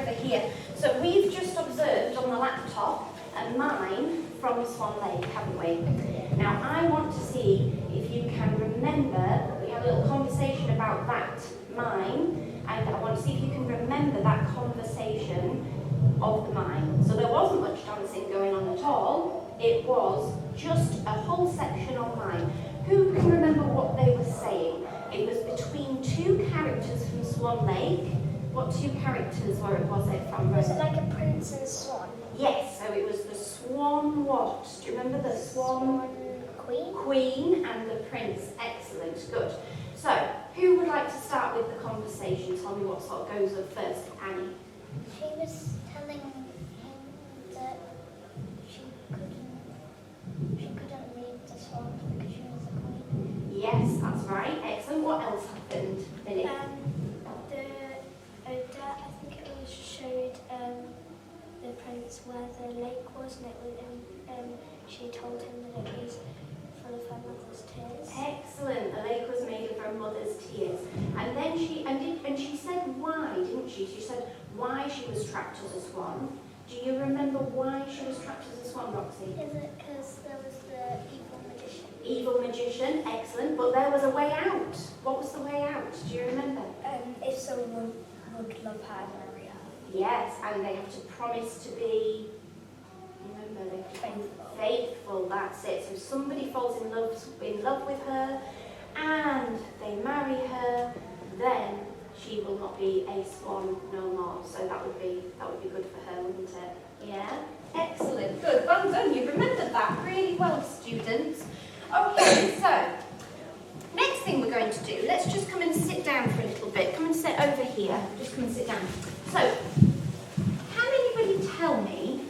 over here. So we've just observed on the laptop a mime from Swan Lake, haven't we? Now I want to see if you can remember, we had a little conversation about that mime, and I want to see if you can remember that conversation of the mime. So there wasn't much dancing going on at all, it was just a whole section on mime. Who can remember what they were saying? It was between two characters from Swan Lake. What two characters was it from? Was it like a prince and a swan? Yes, so it was the swan what? Do you remember the swan? Queen? Queen and the prince. Excellent, good. So, who would like to start with the conversation? Tell me what sort of goes up first. Annie. She was telling him that she couldn't read the swan because she was a queen. Yes, that's right. Excellent. What else happened, Lily? I think it was showed the prince where the lake was, and she told him that it was full of her mother's tears. Excellent. The lake was made of her mother's tears, and then she said why, didn't she? She said why she was trapped as a swan. Do you remember why she was trapped as a swan, Roxy? Is it because there was the evil magician? Evil magician. Excellent. But there was a way out. What was the way out? Do you remember? If someone would love her, marry her. Yes, and they have to promise to be, remember, they have to be faithful, that's it. So somebody falls in love with her and they marry her, then she will not be a swan no more. So that would be good for her, wouldn't it? Yeah? Excellent, good, well done, you remembered that really well, students. Okay, so next thing we're going to do, let's just come and sit down for a little bit. Come and sit over here. Just come and sit down. So, can anybody tell me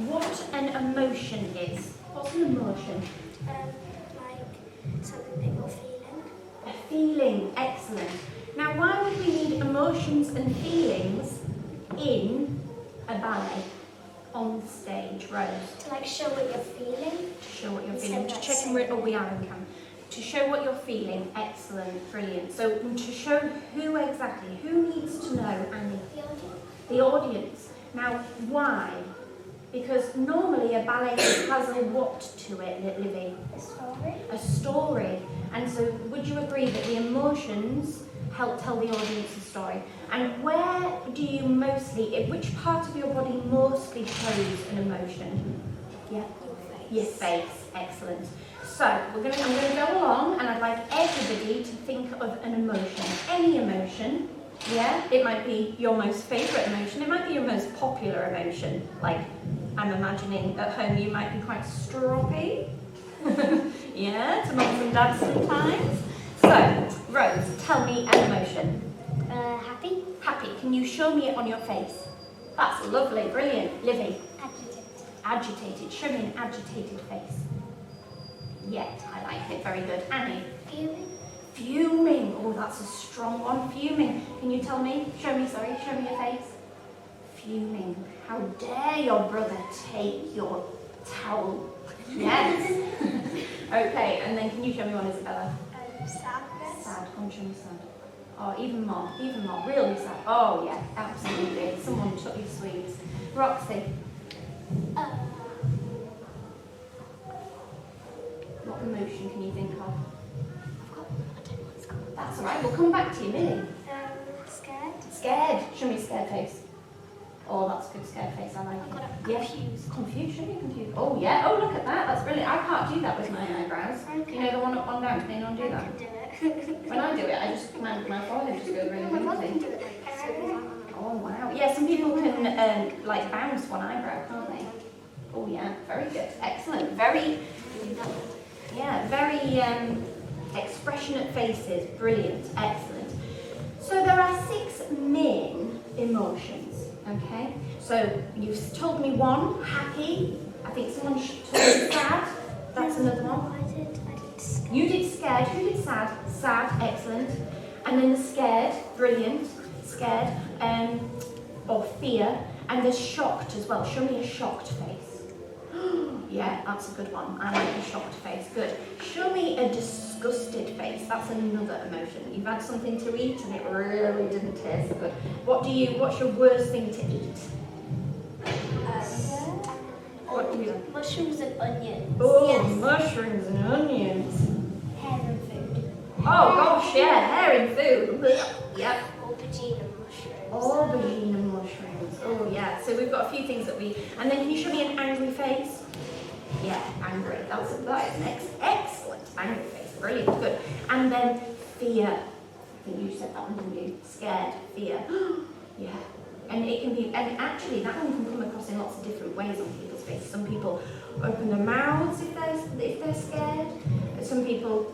what an emotion is? What's an emotion? Like something that you're feeling. A feeling. Excellent. Now, why would we need emotions and feelings in a ballet on stage, Rose? To like show what you're feeling. To show what you're Instead feeling. of To like check and saying- oh, we are in cam. To show what you're feeling. Excellent, brilliant. So to show who exactly? Who needs to know, Annie? The audience. The audience. Now, why? Because normally a ballet has a what to it, Livy? A story. A story. And so would you agree that the emotions help tell the audience a story? And where do you mostly, which part of your body mostly shows an emotion? Yeah? Your face. Excellent. So I'm going to go along and I'd like everybody to think of an emotion. Any emotion. Yeah? It might be your most favourite emotion. It might be your most popular emotion. Like, I'm imagining at home you might be quite stroppy. Yeah, to mum and dad sometimes. So, Rose, tell me an emotion. Happy. Happy. Can you show me it on your face? That's lovely, brilliant. Livy. Agitated. Agitated. Show me an agitated face. Yet, I like it. Very good. Annie. Fuming. Fuming. Oh, that's a strong one. Fuming. Can you tell me? Show me your face. Fuming. How dare your brother take your towel? Yes. Okay, and then can you show me one, Isabella? Sadness. Sad. Come on, show me sad. Oh, even more. Really sad. Oh, yeah, absolutely. Someone took your sweets. Roxy. What emotion can you think of? I don't know what it's called. That's all right. We'll come back to you, Millie. Scared. Scared. Show me a scared face. Oh, that's a good scared face. I like I it. got it Yeah. confused. Confused. Show me confused. Oh, yeah. Oh, look at that. That's brilliant. I can't do that with my eyebrows. Okay. You know, the one up, one down. Can anyone do I that? can do it. When I do it, I just, my forehead just goes really My brother can do wiggly. it like so. Oh, wow. Yeah, some people can, like, bounce one eyebrow, can't they? Oh, yeah. Very good. Excellent. Very, yeah, very expressionate faces. Brilliant. Excellent. So there are 6 main emotions, okay? So you've told me one, happy. I think someone told me sad. That's another one. I did scared. You did scared. Who did sad? Sad. Excellent. And then the scared. Brilliant. Scared. Or fear. And there's shocked as well. Show me a shocked face. Yeah, that's a good one. I like a shocked face. Good. Show me a disgusted face. That's another emotion. You've had something to eat and it really didn't taste good. What's your worst thing to eat? What do you like? Mushrooms and onions. Oh, Yes. mushrooms and onions. Hair and food. Oh gosh, yeah, hair and food. Yep. Aubergine and mushrooms. Aubergine and mushrooms. Oh yeah. So we've got a few things that we. And then can you show me an angry face? Yeah, angry. That is an excellent angry face. Brilliant. Good. And then fear. I think you said that one, didn't you? Scared. Fear. Yeah. And it can be. And actually, that one can come across in lots of different ways on people's faces. Some people open their mouths if they're scared. Some people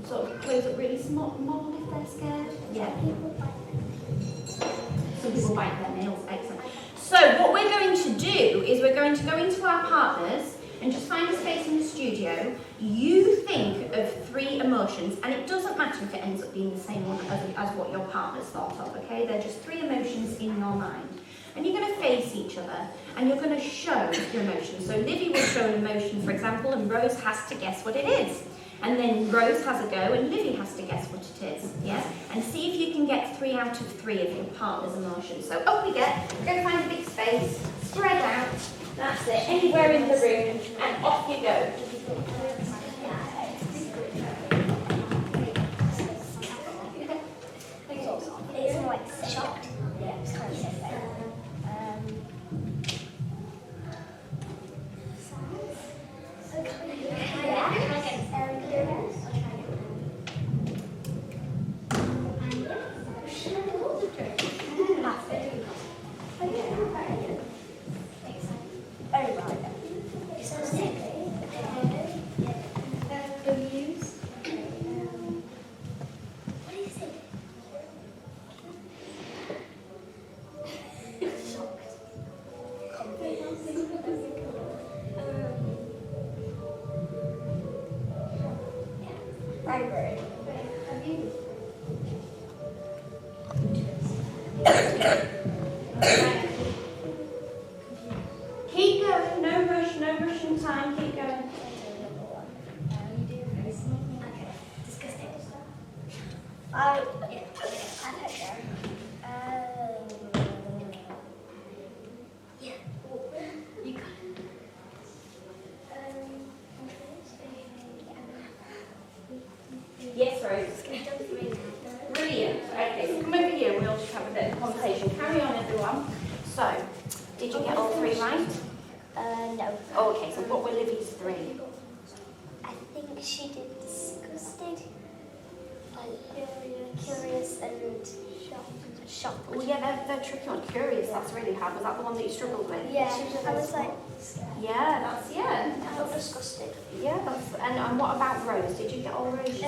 sort of close it really small if they're scared. Yeah. Some people bite their nails. Excellent. So what we're going to do is we're going to go into our partners and just find a space in the studio. You think of 3 emotions, and it doesn't matter if it ends up being the same one as what your partner's thought of, okay? They're just 3 emotions in your mind. And you're going to face each other, and you're going to show your emotions. So Livy will show an emotion, for example, and Rose has to guess what it is. And then Rose has a go, and Livy has to guess what it is, yeah? And see if you can get 3 out of 3 of your partner's emotions. So up we get, we're going to find a big space, spread out, that's it, anywhere in the room, and off you go. It's more like shocked. Yeah. It's kind of sad. Keep going, no rush in time, keep going. Disgusted. Yes, Rose. Brilliant. Okay, so come over here, we'll just have a bit of conversation. Carry on, everyone. So, did you get all 3 right? No. Oh, okay, so what were Livy's 3? I think she did disgusted, curious and shocked. Oh yeah, they're tricky one. Curious, that's really hard. Was that the one that you struggled with? Yeah, I was like, Yeah, I felt disgusted. Yeah, and what about Rose? Did you get all Rose?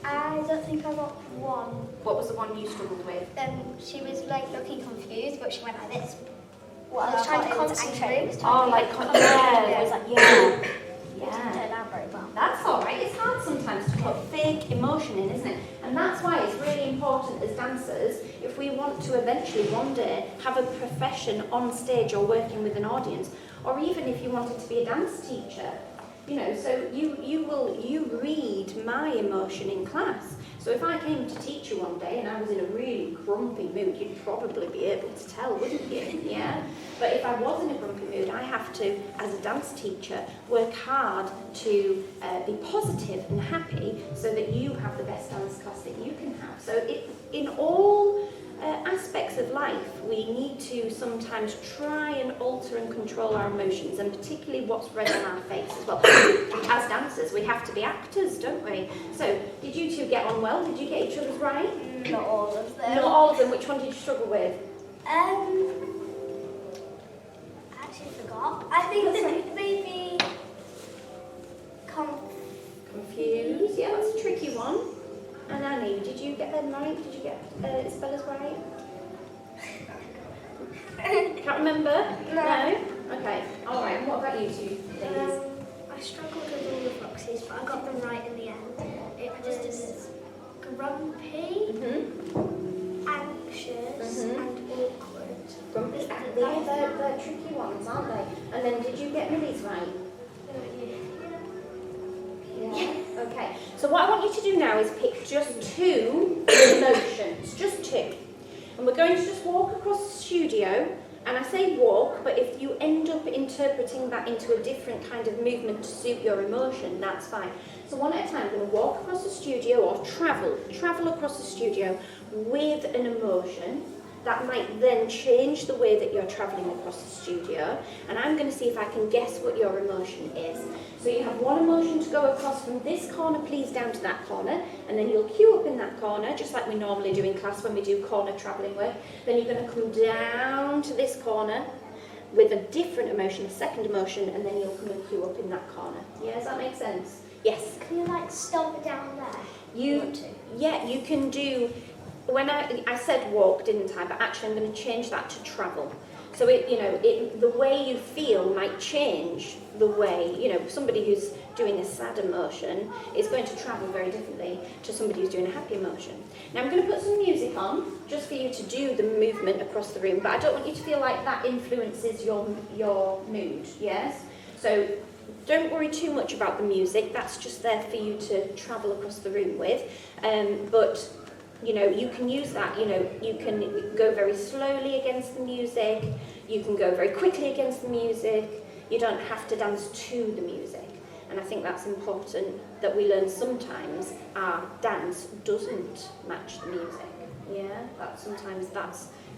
I don't think I got 1. What was the one you struggled with? She was like looking confused, but she went like this. I was trying to concentrate. Didn't turn out very well. That's all right. It's hard sometimes to put fake emotion in, isn't it? And that's why it's really important as dancers, if we want to eventually one day have a profession on stage or working with an audience, or even if you wanted to be a dance teacher, you know, so you read my emotion in class. So if I came to teach you one day and I was in a really grumpy mood, you'd probably be able to tell, wouldn't you? Yeah. But if I was in a grumpy mood, I have to, as a dance teacher, work hard to be positive and happy so that you have the best dance class that you can have. So in all aspects of life, we need to sometimes try and alter and control our emotions, and particularly what's read on our face as well. As dancers, we have to be actors, don't we? So, did you 2 get on well? Did you get each other's right? Not all of them. Not all of them. Which one did you struggle with? I actually forgot. I think that maybe Confused. Yeah, that's a tricky one. And Annie, did you get them right? Did you get Isabella's right? Can't remember? No? Okay. All right. What about you 2, please? I struggled with all the boxes, but I got them right in the end. It was grumpy, anxious, and awkward. Grumpy, They're tricky ones, aren't they? And then did you get Millie's right? Yeah. Okay. So what I want you to do now is pick just 2 emotions, just 2. And we're going to just walk across the studio. And I say walk, but if you end up interpreting that into a different kind of movement to suit your emotion, that's fine. So one at a time, I'm going to walk across the studio or travel across the studio with an emotion. That might then change the way that you're travelling across the studio. And I'm going to see if I can guess what your emotion is. So you have one emotion to go across from this corner, please, down to that corner. And then you'll queue up in that corner, just like we normally do in class when we do corner travelling work. Then you're going to come down to this corner with a different emotion, a second emotion, and then you'll come and queue up in that corner. Yeah, does that make sense? Yes? Can you like stop down there? Yeah, you can do... When I said walk, didn't I? But actually, I'm going to change that to travel. So the way you feel might change the way, somebody who's doing a sad emotion is going to travel very differently to somebody who's doing a happy emotion. Now, I'm going to put some music on just for you to do the movement across the room, but I don't want you to feel like that influences your mood. Yes. So don't worry too much about the music. That's just there for you to travel across the room with. But you can use that, you can go very slowly against the music, you can go very quickly against the music, you don't have to dance to the music. And I think that's important that we learn sometimes our dance doesn't match the music. Yeah,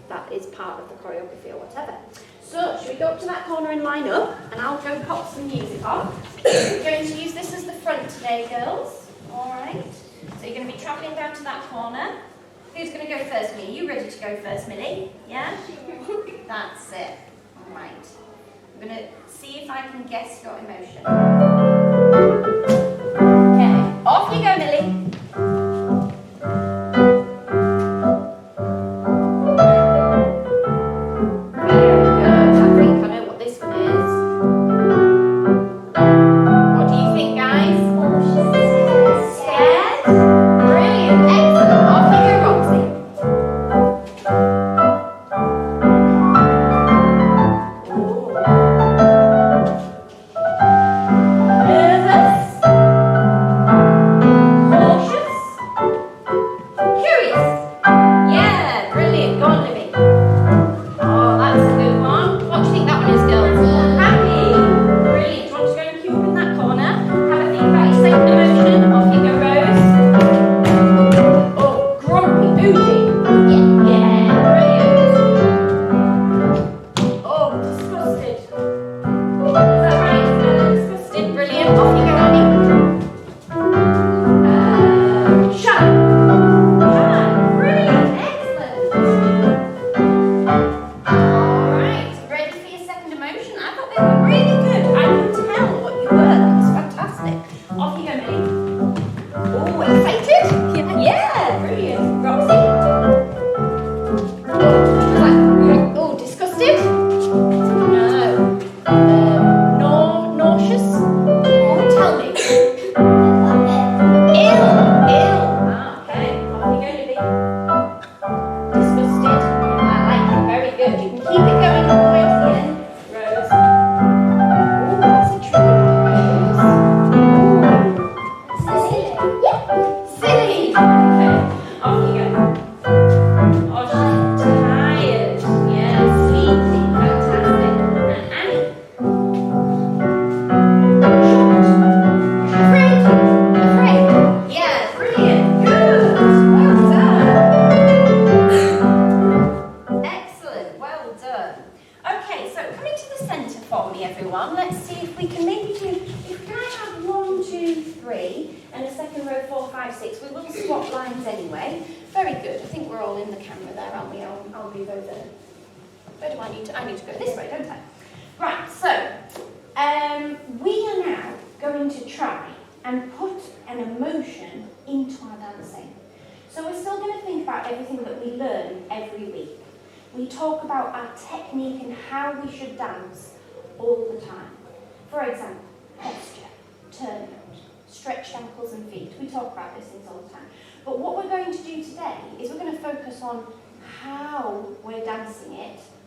that is part of the choreography or whatever. So, should we go up to that corner and line up? And I'll go pop some music on. We're going to use this as the front today, girls. Alright. So you're going to be travelling down to that corner. Who's going to go first, Millie? You ready to go first, Millie? Yeah? That's it. All right. I'm going to see if I can guess your emotion. Okay. Off you go, Millie. Very good. I think I know what this one is. What do you think, guys? Scared? Brilliant. Excellent. Off you go, Roxy.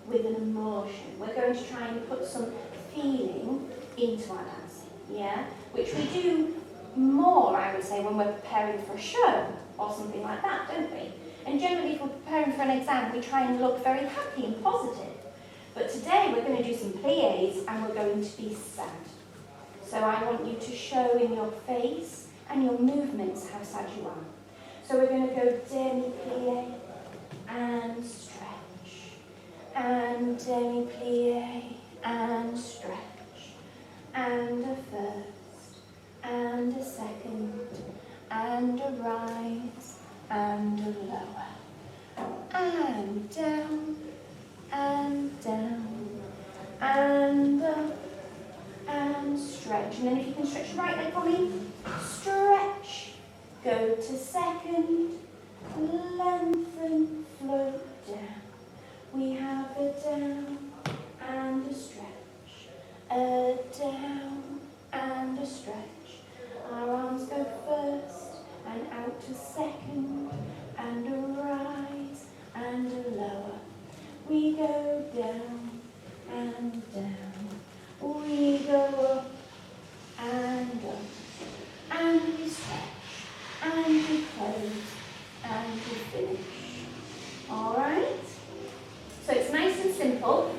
with an emotion. We're going to try and put some feeling into our dancing, yeah? Which we do more, I would say, when we're preparing for a show or something like that, don't we? And generally, if we're preparing for an exam, we try and look very happy and positive. But today, we're going to do some pliés and we're going to be sad. So I want you to show in your face and your movements how sad you are. So we're going to go demi-plié and stretch, and demi-plié and stretch, and a first, and a second, and a rise, and a lower, and down, and down, and up, and stretch. And then if you can stretch your right leg for me, stretch, go to second, lengthen, float down. We have a down and a stretch, a down and a stretch. Our arms go first and out to second, and a rise and a lower. We go down and down. We go up and up, and we stretch, and we close, and we finish. All right? So it's nice and simple.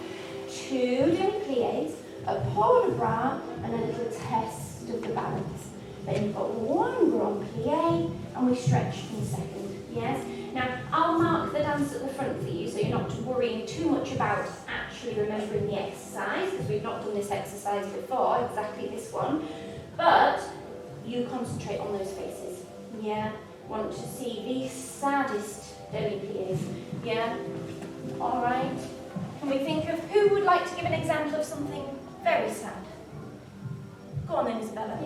2 demi-pliés, a port de bras, and a little test of the balance. Then you've got 1 grand plié, and we stretch in second. Yes? Now, I'll mark the dance at the front for you, so you're not worrying too much about actually remembering the exercise, because we've not done this exercise before, exactly this one. But you concentrate on those faces. Yeah? Want to see the saddest demi-pliés. Yeah? All right. Can we think of who would like to give an example of something very sad? Go on then, Isabella.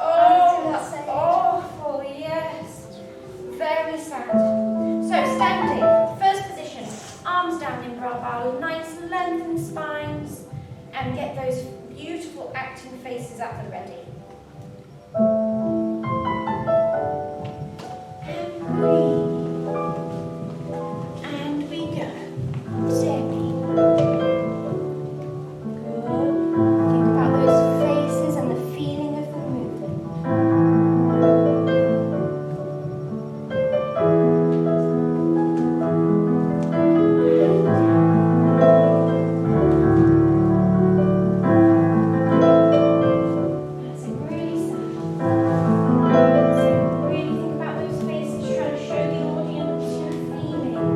Oh, that's awful, yes. Very sad. So, standing, first position, arms down in bra, nice lengthened spines, and get those beautiful acting faces at the ready. And breathe. And we go. Demi. Good. Think about those faces and the feeling of the movement. That's it, really sad. So really think about those faces, trying to show the audience your feeling.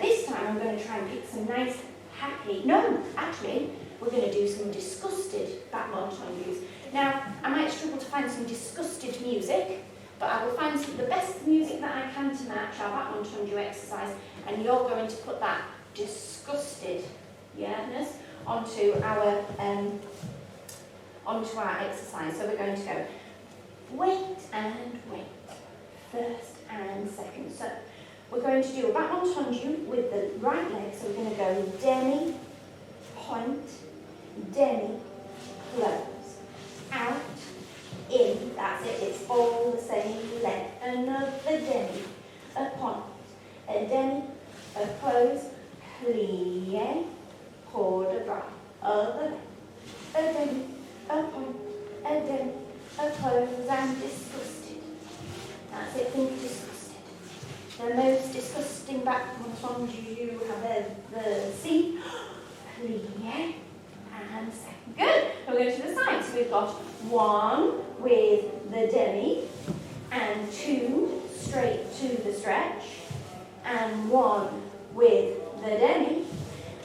This time I'm going to try and pick some nice, happy... No, actually, we're going to do some disgusted back montages. Now, I might struggle to find some disgusted music, but I will find the best music that I can to match our back montage exercise, and you're going to put that disgusted onto our exercise. So we're going to go wait and wait, first and second. So we're going to do a back montage with the right leg. So we're going to go demi, point, demi, close, out, in. That's it. It's all the same leg. Another demi, a point, a demi, a close, plie, port de bras, other leg, a demi, a point, a demi, a close, and disgusted. That's it. Think disgusted. The most disgusting back montage you have ever seen. Plie and second. Good. We'll go to the side. so we've got 1 with the demi, and 2 straight to the stretch, and 1 with the demi,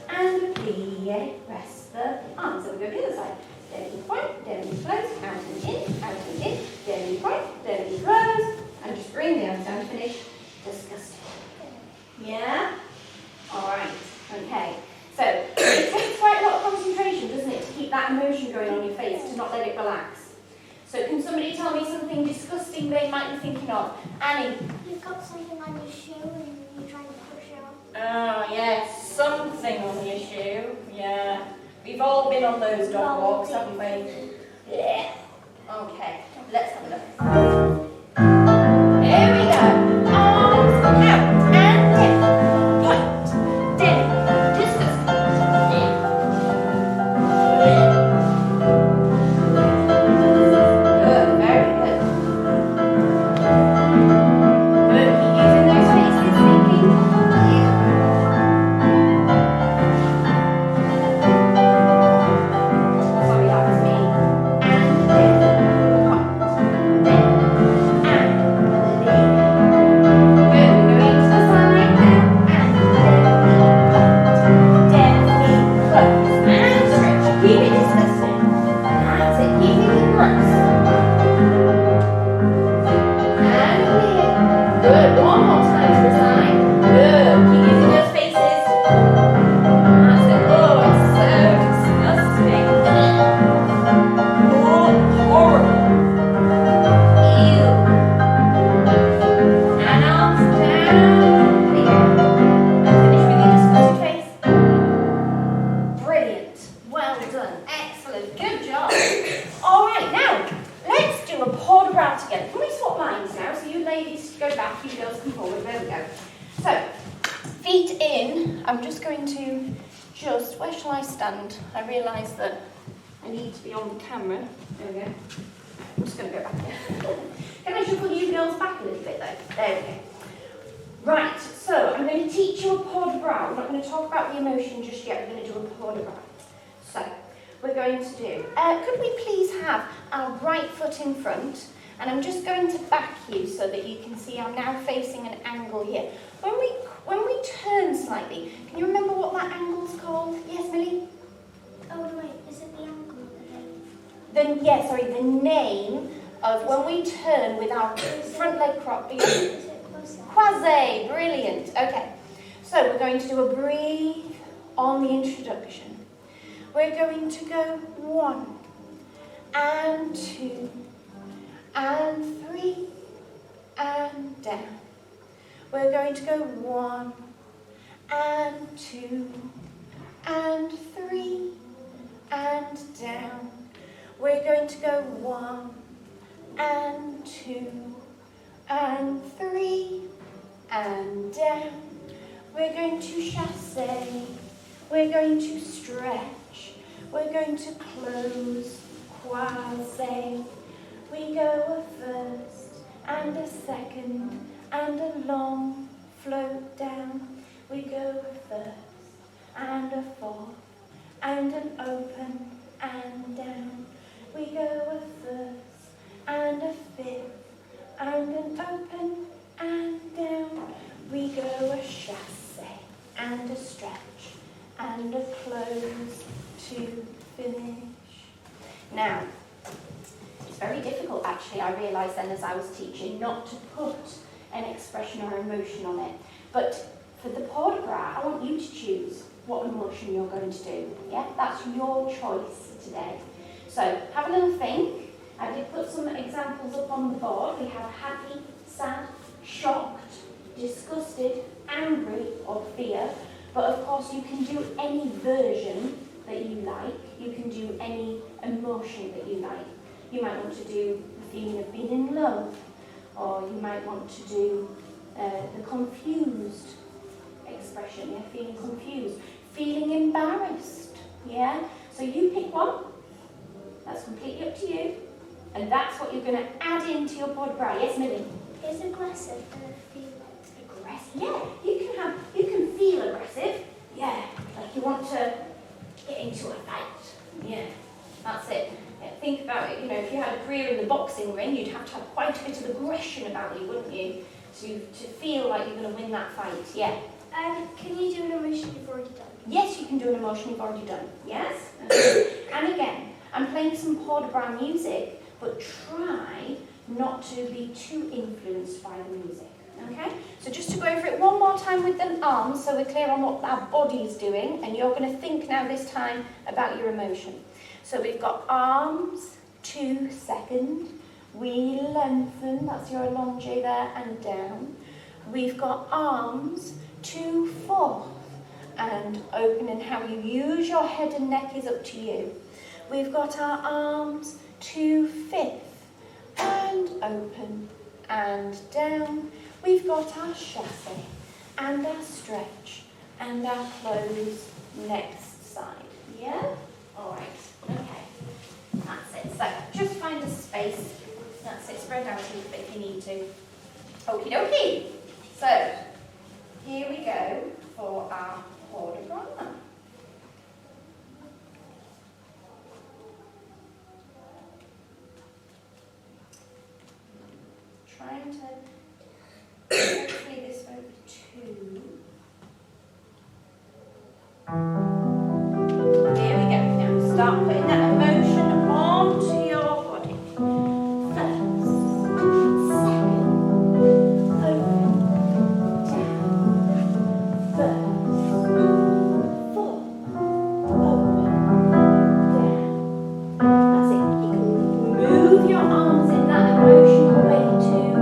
and plie, rest the arms. So we go to the other side. Demi point, demi close, out and in, demi point, demi close, and just bring down to finish. Disgusted. Yeah? Alright, okay. So, it takes quite a lot of concentration, doesn't it, to keep that emotion going on your face, to not let it relax. So can somebody tell me something disgusting they might be thinking of? Annie? You've got something on your shoe and you're trying to push it off. Oh, yes, something on your shoe. Yeah. We've all been on those dog walks, haven't we? Yeah. Okay, let's have a look. Here we go. Arms out and in. Point. Down. Disgusted. Good, very good. Good, keep using those faces, thinking. Sorry, that was me. And then, point. Then, and lean. Good, we're going to the side now. And then, point. Then, close. And stretch. Keep it disgusting. That's it, keeping it nice. And clear. Good, one more time to the side. Good, keep using those faces. That's it. Oh, it's so disgusting. Oh, horrible. Ew. And arms down. Clear. And finish with your disgusted face. Brilliant. Well done. Excellent. Good job. All right, now let's do a port de bras together. Can we swap lines now? So you ladies go back, you girls come forward. There we go. So feet in. I'm just going to where shall I stand? I realise that I need to be on the camera. There we go. I'm just going to go back here. Can I shuffle you girls back a little bit though? There we go. Right, so I'm going to teach you a port de bras. We're not going to talk about the emotion just yet. We're going to do a port de bras. So we're going to do, could we please have our right foot in front? And I'm just going to back you so that you can see I'm now facing an angle here. When we turn slightly, can you remember what that angle's called? Yes, Millie? Oh, wait, is it the angle of the name? The name of when we turn with our front leg prop. Is it closer? Croisé, brilliant. Okay, so we're going to do a breathe on the introduction. We're going to go 1 and 2 and 3 and down. We're going to go 1 and 2 and 3 and down. We're going to go 1 and 2 and 3 and down. We're going to chassé. We're going to stretch. We're going to close, croisé. We go a first and a second and a long float down. We go a first and a fourth and an open and down. We go a first and a fifth and an open and down. We go a chassé and a stretch and a close to finish. Now, it's very difficult actually, I realised then as I was teaching, not to put an expression or emotion on it. But for the port de bras, I want you to choose what emotion you're going to do. Yeah, that's your choice today. So have a little think. I did put some examples up on the board. We have happy, sad, shocked, disgusted, angry, or fear. But of course you can do any version that you like. You can do any emotion that you like. You might want to do the feeling of being in love, or you might want to do the confused expression, yeah, feeling confused, feeling embarrassed, yeah. So you pick one. That's completely up to you, and that's what you're going to add into your port de bras. Yes, Millie? Is aggressive and feel Aggressive, yeah. You can feel aggressive, yeah, like you want to get into a fight, yeah. That's it. Think about it, if you had a career in the boxing ring, you'd have to have quite a bit of aggression about you, wouldn't you? To feel like you're going to win that fight, yeah. Can you do an emotion you've already done? Yes, you can do an emotion you've already done, yes? And again, I'm playing some Paul de Brown music, but try not to be too influenced by the music, okay? So just to go over it one more time with the arms, so we're clear on what our body's doing, and you're going to think now this time about your emotion. So we've got arms, 2 second, we lengthen, that's your allonge there, and down. We've got arms, 2 4, and open, and how you use your head and neck is up to you. We've got our arms, 2 5, and open, and down. We've got our chasse, and our stretch, and our close next side, yeah? All right. Okay, that's it. So just find a space. That's it. Spread out a little bit if you need to. Okie dokie. So here we go for our port de bras. Trying to hopefully this over 2. Here we go. Now start putting that emotion onto your body. First, second, open, down. First, 4, open, down. That's it. You can move your arms in that emotional way too.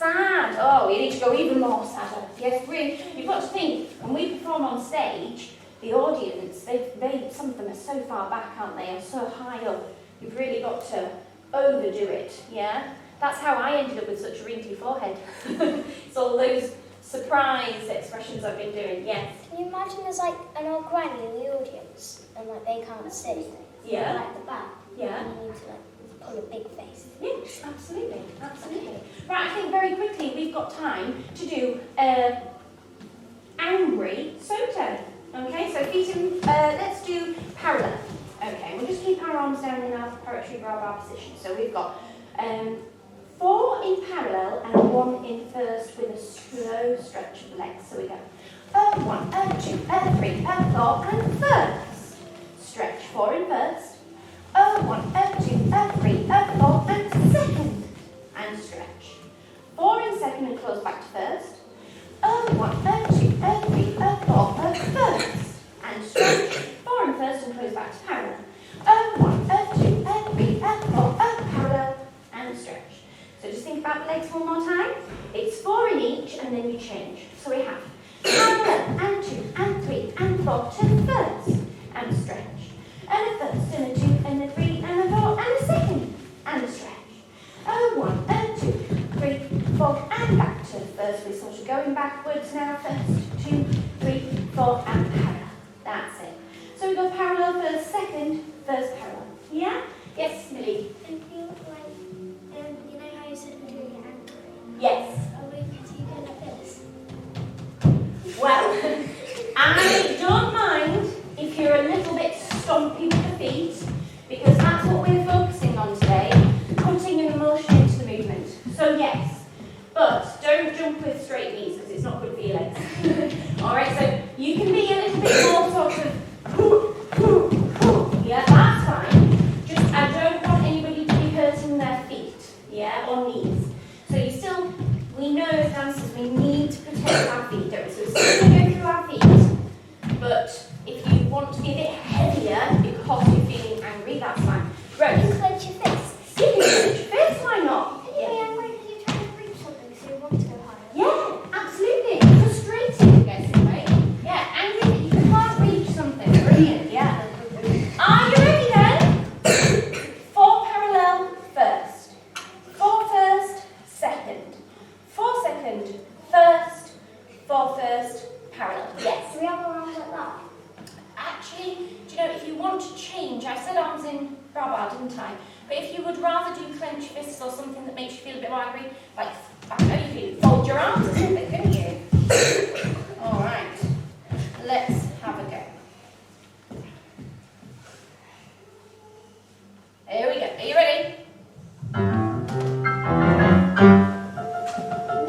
Sad. Oh, you need to go even more sadder. Yes, you've got to think, when we perform on stage, the audience, some of them are so far back, aren't they, and so high up. You've really got to overdo it, yeah? That's how I ended up with such a wrinkly forehead. It's all those surprise expressions I've been doing, yes. Can you imagine there's like an old granny in the audience and like they can't see? Yeah. Like the back. Yeah. And you need to like pull a big face. Yes, absolutely, absolutely. Right, I think very quickly we've got time to do angry soto. Okay, so feet in, let's do parallel. Okay, we'll just keep our arms down in our poetry bar position. So we've got 4 in parallel and 1 in first with a slow stretch of the legs. So we go 1, 2, 3, 4, and first. Stretch 4 in first. 1, 2, 3, 4, and second. And stretch. 4 in second and close back to first. 1, 2, 3, 4, first. And stretch. 4 in first and close back to parallel. 1, 2, 3, 4, parallel. And stretch. So just think about the legs one more time. It's 4 in each and then you change. So we have parallel and 2 and 3 and 4 to first. And stretch. And a first and a 2 and a 3 and a 4 and a second. And a stretch. 1 and 2, 3, 4 and back to first. We're sort of going backwards now. First, 2, 3, 4 and parallel. That's it. So we go parallel first, second, first parallel. Yeah? Yes, Millie? And feel like, you know how you said until you get angry? Yes. Are we to go like this? Well, I don't mind if you're a little bit stompy with the feet, because that's what we're focusing on today, putting an emotion into the movement. So yes, but don't jump with straight knees because it's not good for your legs. Alright, so you can be a little bit yeah, or knees. So you still, we know as dancers we need to protect our feet, don't we? So we're still going to go through our feet, but if you want to be a bit heavier because you're feeling angry, that's fine. Right. You can clench your fists. You can clench your fists, why not? Can you be angry because you're trying to reach something so you want to go higher? Yeah, absolutely. Frustrating, I guess, right? Yeah, angry that you can't reach something. Brilliant, yeah. Are you ready then? 4 parallel first. 4 first, second. 4 second, first. 4 first, parallel. Yes. Do we have our arms like that? Actually, do you know, if you want to change, I said arms in Brabant, didn't I? But if you would rather do clench fists or something that makes you feel a bit more angry, like, I don't know, you could fold your arms or something, couldn't you? All right, let's have a go. Here we go. Are you ready?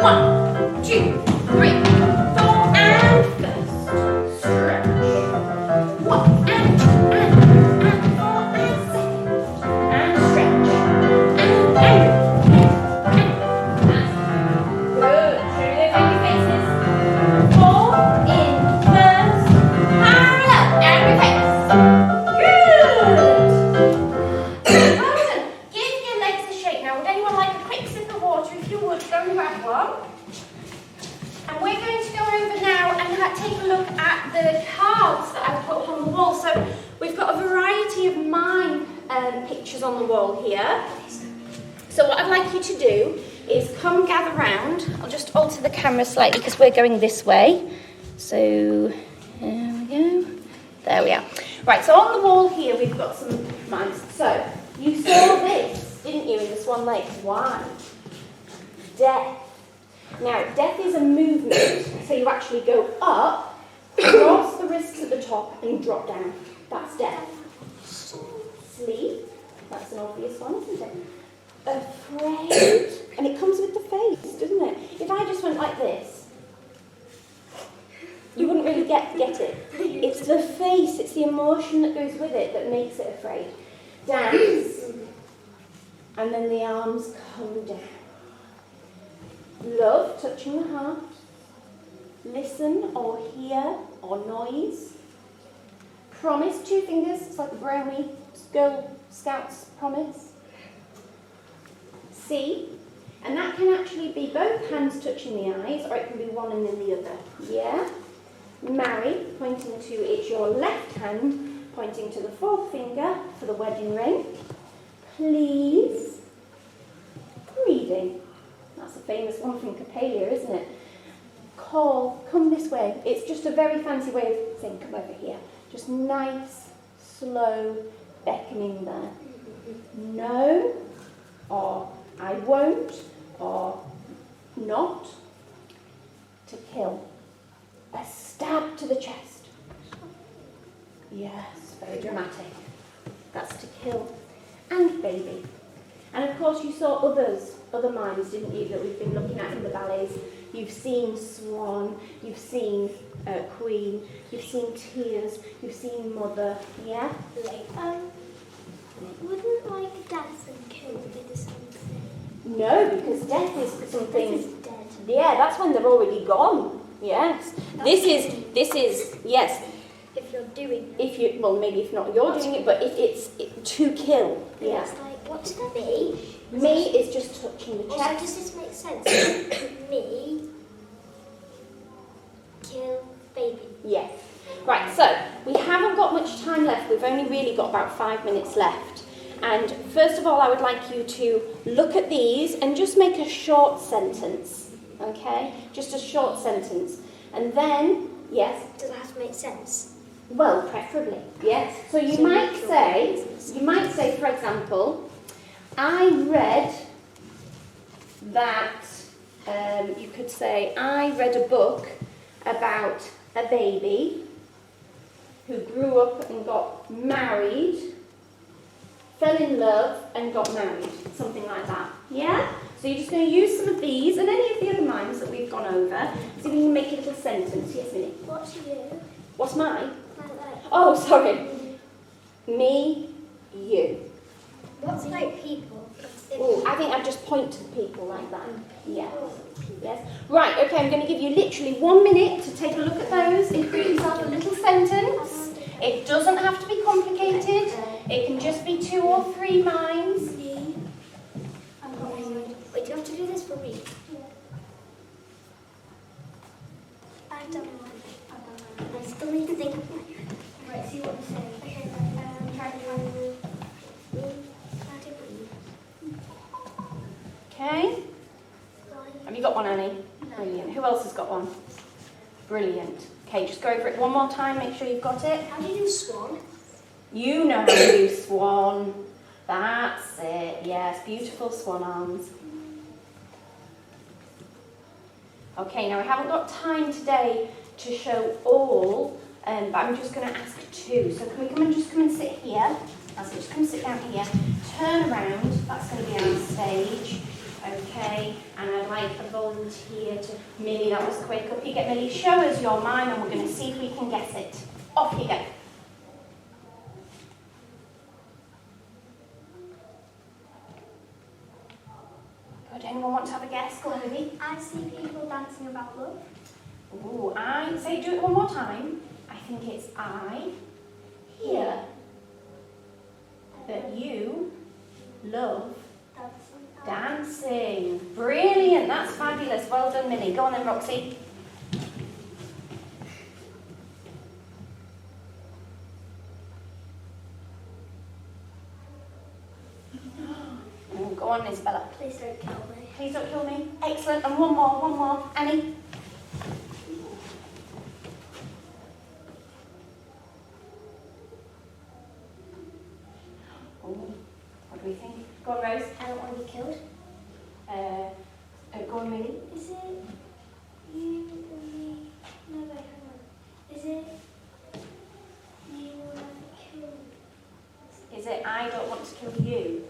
1, 2, 3, 4, and first. Stretch. 1 and 2 and 4 and second. And stretch. Good. Show me those angry faces. 4 in first. Parallel. Angry face. Good. Well done. Give your legs a shake. Now, would anyone like a quick sip of water? If you would, go and grab one. And we're going to go over now and take a look at the cards that I've put up on the wall. So we've got a variety of mime pictures on the wall here. So what I'd like you to do is come gather round. I'll just alter the camera slightly because we're going this way. So there we go. There we are. Right, so on the wall here we've got some mimes. So you saw this, didn't you, in the Swan Lake? Why? Death. Now, death is a movement, so you actually go up, cross the wrists at the top, and drop down. That's death. Sleep. That's an obvious one, isn't it? Afraid. And it comes with the face, doesn't it? If I just went like this, you wouldn't really get it. It's the face, it's the emotion that goes with it that makes it afraid. Dance. And then the arms come down. Love, touching the heart. Listen or hear or noise. Promise, 2 fingers. It's like a brownie Girl Scouts promise. See, and that can actually be both hands touching the eyes, or it can be one and then the other. Yeah? Marry, pointing to, it's your left hand, pointing to the 4th finger for the wedding ring. Please. Greeting. That's a famous one from Capalia, isn't it? Call, come this way. It's just a very fancy way of saying, come over here. Just nice, slow, beckoning there. No, or I won't, or not. To kill. A stab to the chest. Yes, very dramatic. That's to kill. And baby. And of course you saw other mimes, didn't you, that we've been looking at in the ballets. You've seen Swan, you've seen Queen, you've seen Tears, you've seen Mother, yeah? Wouldn't like death and kill be the same thing? No, because death is something. Death is dead. Yeah, that's when they're already gone. Yes. This is yes. If you're doing it. If you, well, maybe if not you're doing it, but if it's to kill. Yeah. It's like, what's the me? Me is just touching the Also, chest. does this make sense? Me, kill, baby. Yes. Right, so we haven't got much time left. We've only really got about 5 minutes left. And first of all, I would like you to look at these and just make a short sentence. Okay? Just a short sentence. And then, yes? Does it have to make sense? Well, preferably, yes. So you might say, for example, I read that, you could say, I read a book about a baby who grew up and got married, fell in love and got married, something like that. Yeah? So you're just going to use some of these and any of the other mimes that we've gone over, so we can make a little sentence. Yes, Minnie? What's you? What's mine? Like, Oh, sorry. Me, you. What's like people? Oh, I think I'd just point to the people like that. Yes. Yes. Right, okay, I'm going to give you literally 1 minute to take a look at those and create yourself a little sentence. It doesn't have to be complicated. It can just be 2 or 3 mimes. Wait, do you have to do this for me? I don't know. I still need to think of mine. Right, see what I'm saying. Okay, right. Try to find the... Okay. Have you got one, Annie? Brilliant. Who else has got one? Brilliant. Okay, just go over it one more time. Make sure you've got it. How do you do swan? You know how to do swan. That's it. Yes, beautiful swan arms. Okay, now I haven't got time today to show all, but I'm just going to ask 2. So can we come and sit here? So just come and sit down here. Turn around. That's going to be on stage. Okay, and I'd like a volunteer to... Millie, that was quick. Up you get, Millie. Show us your mime and we're going to see if we can guess it. Off you go. Good. Anyone want to have a guess? Go on, Millie. I see people dancing about love. Ooh, I... Say, do it one more time. I think it's I hear that you love dancing. Brilliant, that's fabulous. Well done, Millie. Go on then, Roxy. Oh, go on, Isabella. Please don't kill me. Please don't kill me. Excellent. And one more. Annie. Oh, what do we think? Go on, Rose. I don't want to be killed. Go on, Millie. Is it you and me? No, wait, hang on. Is it you want to kill me? Is it I don't want to kill you?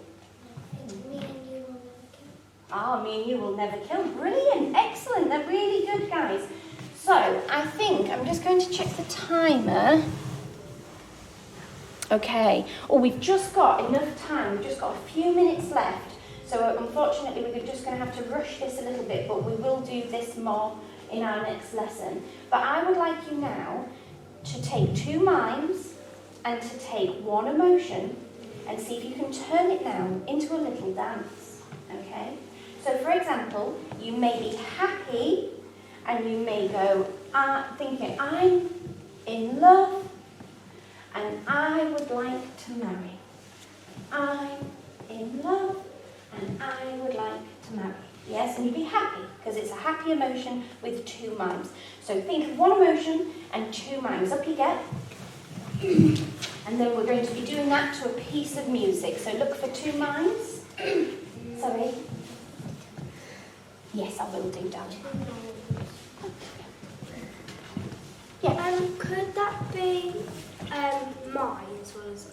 It's me and you will never kill. Ah, me and you will never kill. Brilliant. Excellent. They're really good, guys. So, I think I'm just going to check the timer. Okay. Oh, we've just got enough time. We've just got a few minutes left. So, unfortunately, we're just going to have to rush this a little bit, but we will do this more in our next lesson. But I would like you now to take 2 mimes and to take 1 emotion and see if you can turn it now into a little dance. Okay? So, for example, you may be happy and you may go thinking, I'm in love and I would like to marry. I'm in love and I would like to marry. Yes, and you'd be happy because it's a happy emotion with 2 mimes. So think of 1 emotion and 2 mimes. Up you get. And then we're going to be doing that to a piece of music. So look for 2 mimes. Sorry. Yes, I will do, darling. Yeah. Could that be mine as well as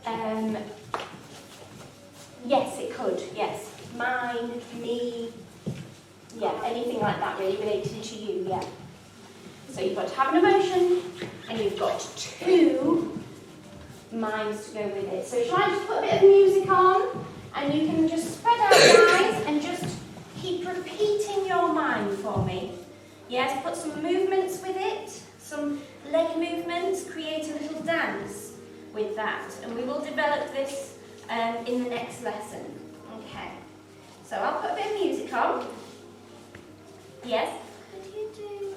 I? Yes, it could. Yes. Mine, me. Yeah, anything like that really related to you, yeah. So you've got to have an emotion and you've got 2 mimes to go with it. So shall I just put a bit of music on and you can just spread out your eyes and just keep repeating your mime for me. Yes, put some movements with it, some leg movements, create a little dance with that. And we will develop this in the next lesson. Okay. So I'll put a bit of music on. Yes? Could you do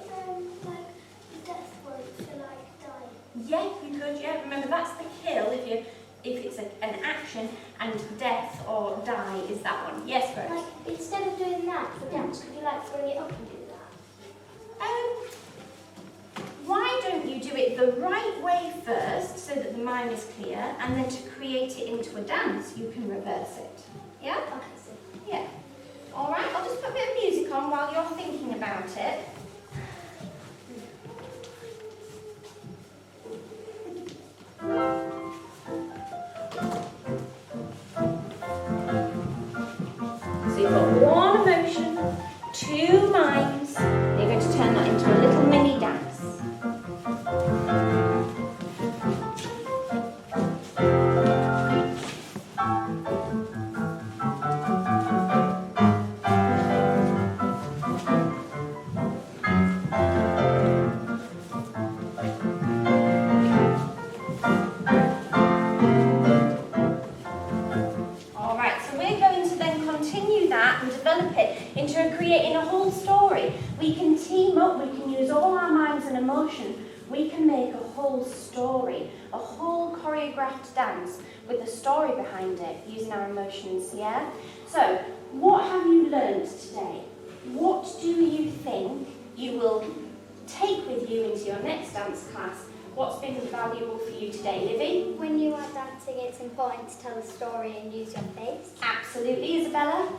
like the death one for like dying? Yeah, you could, yeah. Remember, that's the kill if it's an action, and death or die is that one. Yes, Rose? Like, instead of doing that for dance, could you like bring it up and do that? Why don't you do it the right way first so that the mime is clear, and then to create it into a dance, you can reverse it. Yeah? Okay, so. Yeah. All right, I'll just put a bit of music on while you're thinking about it. So you've got 1 emotion, 2 mimes, and you're going to turn that into a little mini dance. do that and develop it into creating a whole story. We can team up, we can use all our minds and emotion. We can make a whole story, a whole choreographed dance with a story behind it, using our emotions, yeah? So, what have you learned today? What do you think you will take with you into your next dance class? What's been valuable for you today, Livy? When you are dancing, it's important to tell a story and use your face. Absolutely, Isabella.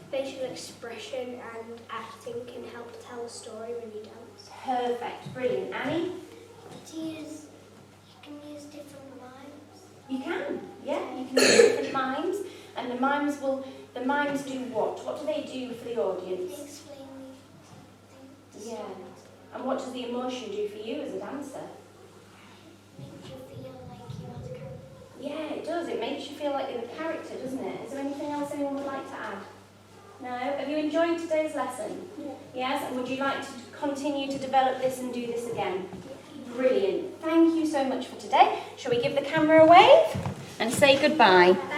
Facial expression and acting can help tell a story when you dance. Perfect, brilliant. Annie? You can use different mimes. You can, yeah. You can use different mimes, and the mimes do what? What do they do for the audience? They explain the Yeah. And what does the emotion do for you as a dancer? Make you feel like you are the character. Yeah, it does. It makes you feel like you're the character, doesn't it? Is there anything else anyone would like to add? No? Have you enjoyed today's lesson? Yeah. Yes? And would you like to continue to develop this and do this again? Brilliant. Thank you so much for today. Shall we give the camera a wave and say goodbye? Bye.